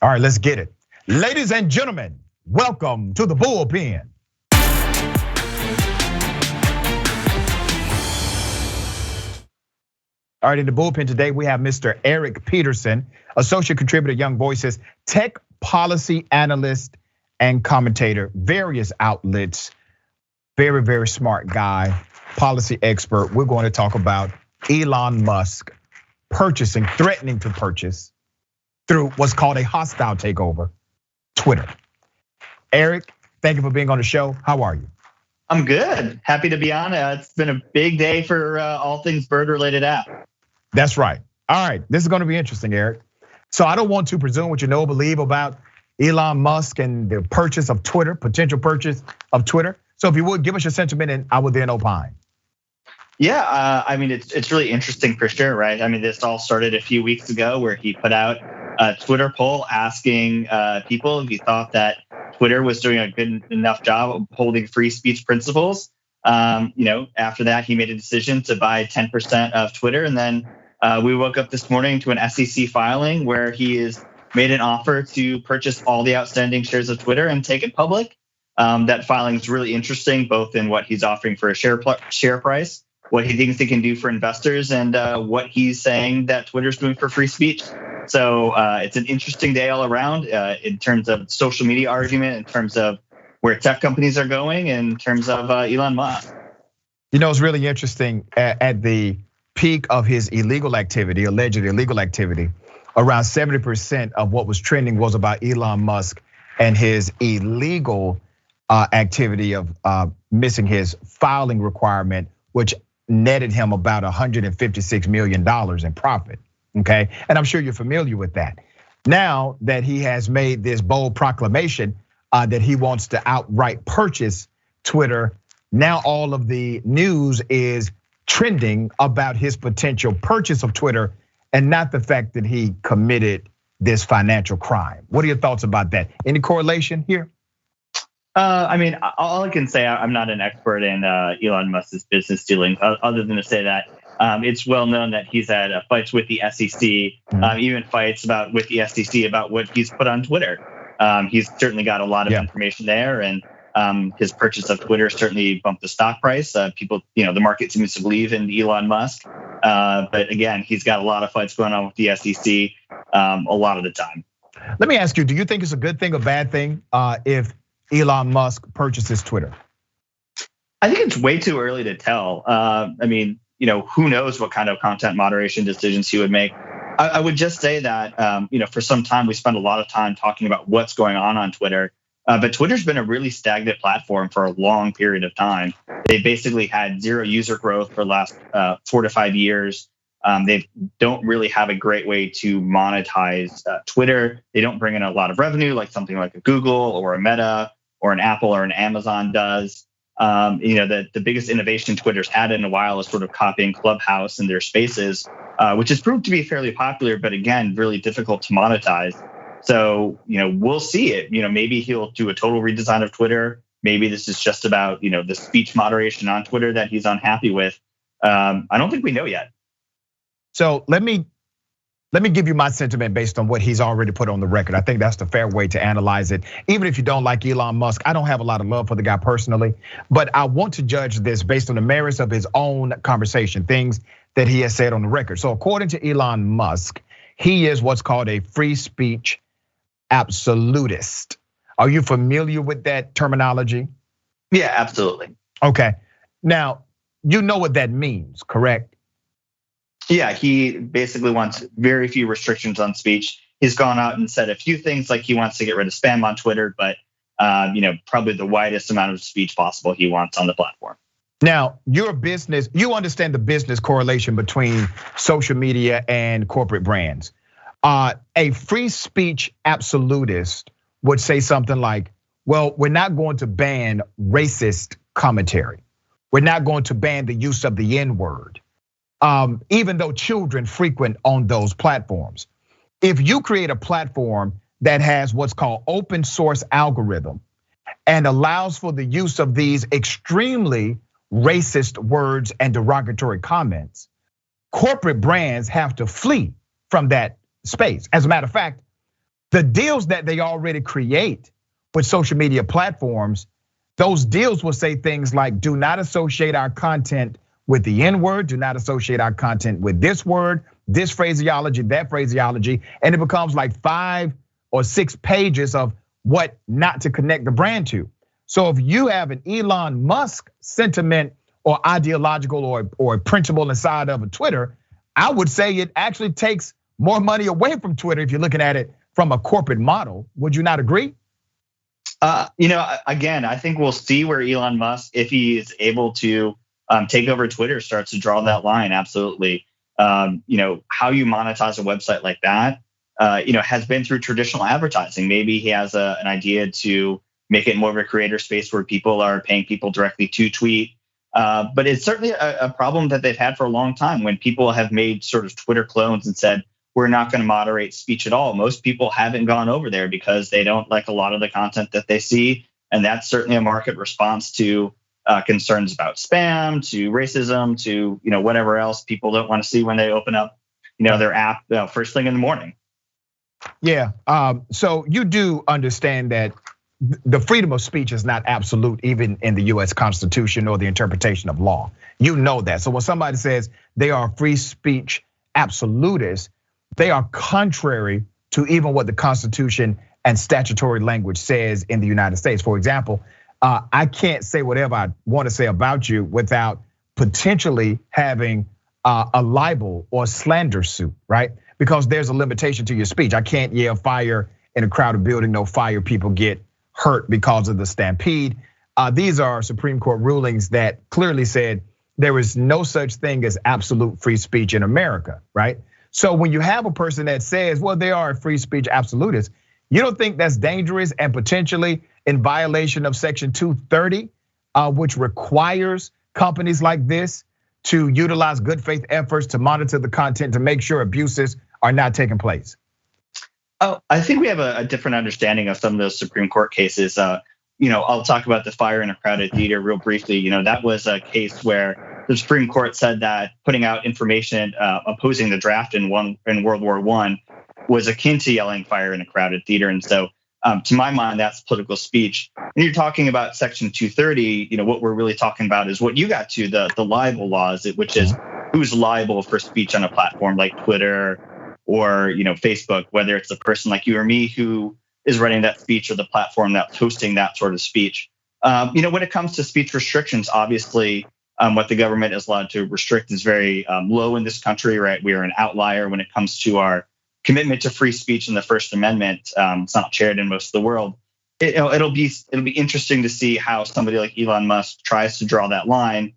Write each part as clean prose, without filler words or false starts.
All right, let's get it. Ladies and gentlemen, welcome to the Bullpen. All right, in the Bullpen today, we have Mr. Eric Peterson, associate contributor, Young Voices, tech policy analyst and commentator, various outlets. Very, very smart guy, policy expert. We're going to talk about Elon Musk threatening to purchase through what's called a hostile takeover, Twitter. Eric, thank you for being on the show. How are you? I'm good. Happy to be on. It's been a big day for all things bird-related app. That's right. All right, this is going to be interesting, Eric. So I don't want to presume what you know or believe about Elon Musk and the purchase of Twitter, potential purchase of Twitter. So if you would, give us your sentiment and I would then opine. Yeah, I mean, it's really interesting for sure, right? I mean, this all started a few weeks ago where he put out a Twitter poll asking people if he thought that Twitter was doing a good enough job of holding free speech principles. After that, he made a decision to buy 10% of Twitter. And then we woke up this morning to an SEC filing where he has made an offer to purchase all the outstanding shares of Twitter and take it public. That filing is really interesting, both in what he's offering for a share price, what he thinks he can do for investors, and what he's saying that Twitter's doing for free speech. So it's an interesting day all around in terms of social media argument, in terms of where tech companies are going, and in terms of Elon Musk. You know, it's really interesting at the peak of his alleged illegal activity, around 70% of what was trending was about Elon Musk and his illegal activity of missing his filing requirement, which netted him about $156 million in profit, okay? And I'm sure you're familiar with that. Now that he has made this bold proclamation that he wants to outright purchase Twitter, now all of the news is trending about his potential purchase of Twitter and not the fact that he committed this financial crime. What are your thoughts about that? Any correlation here? I mean, all I can say, I'm not an expert in Elon Musk's business dealings, other than to say that it's well known that he's had fights with the SEC, even fights with the SEC about what he's put on Twitter. He's certainly got a lot of information there, and his purchase of Twitter certainly bumped the stock price. People, the market seems to believe in Elon Musk, but again, he's got a lot of fights going on with the SEC a lot of the time. Let me ask you: do you think it's a good thing or bad thing if Elon Musk purchases Twitter? I think it's way too early to tell. I mean, who knows what kind of content moderation decisions he would make. I would just say that, for some time, we spent a lot of time talking about what's going on Twitter. But Twitter's been a really stagnant platform for a long period of time. They basically had zero user growth for the last 4 to 5 years. They don't really have a great way to monetize Twitter. They don't bring in a lot of revenue like something like a Google or a Meta or an Apple or an Amazon does. The biggest innovation Twitter's had in a while is sort of copying Clubhouse and their spaces, which has proved to be fairly popular, but again, really difficult to monetize. So, we'll see it. Maybe he'll do a total redesign of Twitter. Maybe this is just about, the speech moderation on Twitter that he's unhappy with. I don't think we know yet. So let me give you my sentiment based on what he's already put on the record. I think that's the fair way to analyze it. Even if you don't like Elon Musk, I don't have a lot of love for the guy personally, but I want to judge this based on the merits of his own conversation, things that he has said on the record. So according to Elon Musk, he is what's called a free speech absolutist. Are you familiar with that terminology? Yeah, absolutely. Okay. Now, you know what that means, correct? Yeah, he basically wants very few restrictions on speech. He's gone out and said a few things like he wants to get rid of spam on Twitter, but probably the widest amount of speech possible he wants on the platform. Now, your business, you understand the business correlation between social media and corporate brands. A free speech absolutist would say something like, well, we're not going to ban racist commentary. We're not going to ban the use of the N-word. Even though children frequent on those platforms. If you create a platform that has what's called open source algorithm and allows for the use of these extremely racist words and derogatory comments, corporate brands have to flee from that space. As a matter of fact, The deals that they already create with social media platforms, those deals will say things like, do not associate our content with the N-word, do not associate our content with this word, this phraseology, that phraseology, and it becomes like 5 or 6 pages of what not to connect the brand to. So if you have an Elon Musk sentiment or ideological or principle inside of a Twitter, I would say it actually takes more money away from Twitter if you're looking at it from a corporate model. Would you not agree? Again, I think we'll see where Elon Musk, if he is able to take over Twitter, starts to draw that line. Absolutely. How you monetize a website like that, has been through traditional advertising. Maybe he has an idea to make it more of a creator space where people are paying people directly to tweet. But it's certainly a problem that they've had for a long time when people have made sort of Twitter clones and said, we're not going to moderate speech at all. Most people haven't gone over there because they don't like a lot of the content that they see. And that's certainly a market response to concerns about spam, to racism, to whatever else people don't want to see when they open up their app first thing in the morning. Yeah, so you do understand that the freedom of speech is not absolute, even in the US Constitution or the interpretation of law. You know that. So when somebody says they are free speech absolutists, they are contrary to even what the Constitution and statutory language says in the United States. For example, I can't say whatever I want to say about you without potentially having a libel or slander suit, right? Because there's a limitation to your speech. I can't yell fire in a crowded building, no fire, people get hurt because of the stampede. These are Supreme Court rulings that clearly said there is no such thing as absolute free speech in America, right? So when you have a person that says, well, they are a free speech absolutist, you don't think that's dangerous and potentially in violation of Section 230, which requires companies like this to utilize good faith efforts to monitor the content to make sure abuses are not taking place? Oh, I think we have a different understanding of some of those Supreme Court cases. I'll talk about the fire in a crowded theater real briefly. That was a case where the Supreme Court said that putting out information opposing the draft in World War I was akin to yelling fire in a crowded theater. And so to my mind, that's political speech. When you're talking about Section 230, what we're really talking about is what you got to, the libel laws, which is who's liable for speech on a platform like Twitter or Facebook, whether it's a person like you or me who is running that speech or the platform that's hosting that sort of speech. When it comes to speech restrictions, obviously what the government is allowed to restrict is very low in this country, right? We are an outlier when it comes to our commitment to free speech in the First Amendment. It's not shared in most of the world. It'll be interesting to see how somebody like Elon Musk tries to draw that line.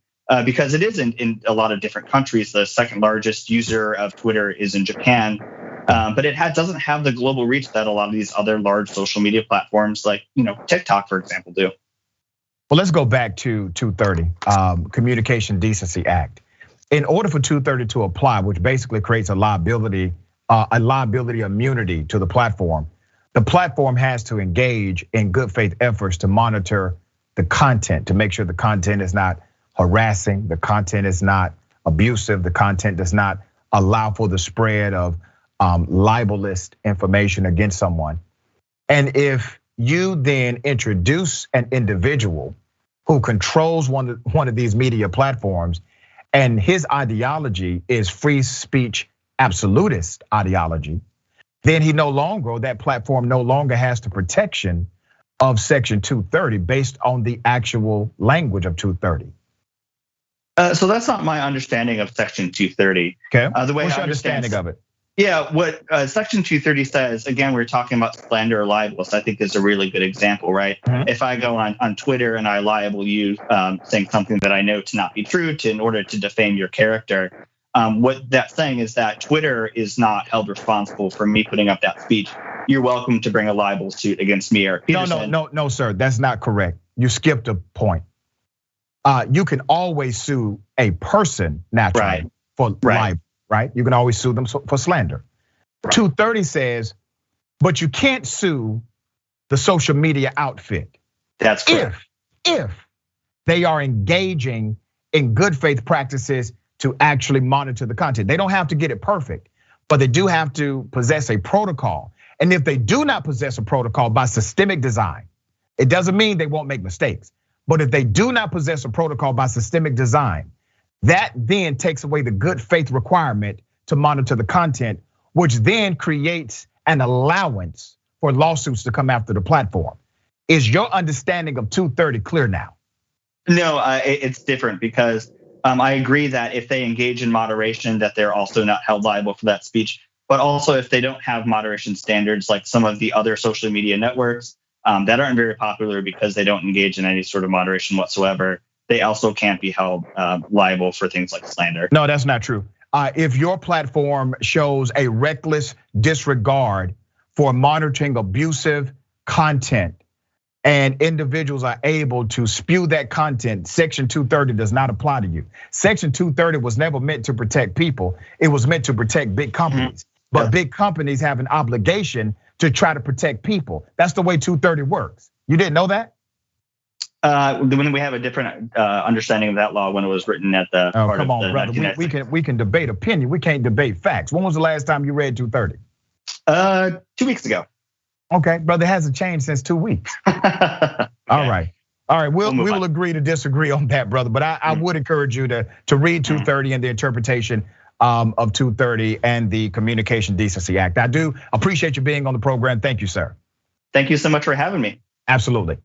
Because it is in a lot of different countries. The second largest user of Twitter is in Japan, but it doesn't have the global reach that a lot of these other large social media platforms like TikTok, for example, do. Well, let's go back to 230, Communication Decency Act. In order for 230 to apply, which basically creates a liability immunity to the platform has to engage in good faith efforts to monitor the content, to make sure the content is not harassing, the content is not abusive, the content does not allow for the spread of libelous information against someone. And if you then introduce an individual who controls one of these media platforms and his ideology is free speech absolutist ideology, then that platform no longer has the protection of Section 230 based on the actual language of 230. So that's not my understanding of Section 230. Okay. The way What's I your understanding of it? Yeah, what Section 230 says, again, we're talking about slander or libel. So I think is a really good example, right? Mm-hmm. If I go on Twitter and I libel you saying something that I know to not be true in order to defame your character, what that's saying is that Twitter is not held responsible for me putting up that speech. You're welcome to bring a libel suit against me, Eric Peterson. No, sir, that's not correct. You skipped a point. You can always sue a person naturally for libel, right? You can always sue them for slander. Right. 230 says, but you can't sue the social media outfit. That's correct. If they are engaging in good faith practices to actually monitor the content. They don't have to get it perfect, but they do have to possess a protocol. And if they do not possess a protocol by systemic design, it doesn't mean they won't make mistakes. But if they do not possess a protocol by systemic design, that then takes away the good faith requirement to monitor the content, which then creates an allowance for lawsuits to come after the platform. Is your understanding of 230 clear now? No, it's different because I agree that if they engage in moderation, that they're also not held liable for that speech. But also if they don't have moderation standards like some of the other social media networks that aren't very popular because they don't engage in any sort of moderation whatsoever, they also can't be held liable for things like slander. No, that's not true. If your platform shows a reckless disregard for monitoring abusive content and individuals are able to spew that content, Section 230 does not apply to you. Section 230 was never meant to protect people. It was meant to protect big companies. But big companies have an obligation to try to protect people. That's the way 230 works. You didn't know that? When we have a different understanding of that law when it was written at the part come of on, the brother. We can debate opinion. We can't debate facts. When was the last time you read 230? 2 weeks ago. Okay, brother, it hasn't changed since 2 weeks. Okay. All right. We will agree to disagree on that, brother. But I would encourage you to read 230 and the interpretation of 230 and the Communication Decency Act. I do appreciate you being on the program. Thank you, sir. Thank you so much for having me. Absolutely.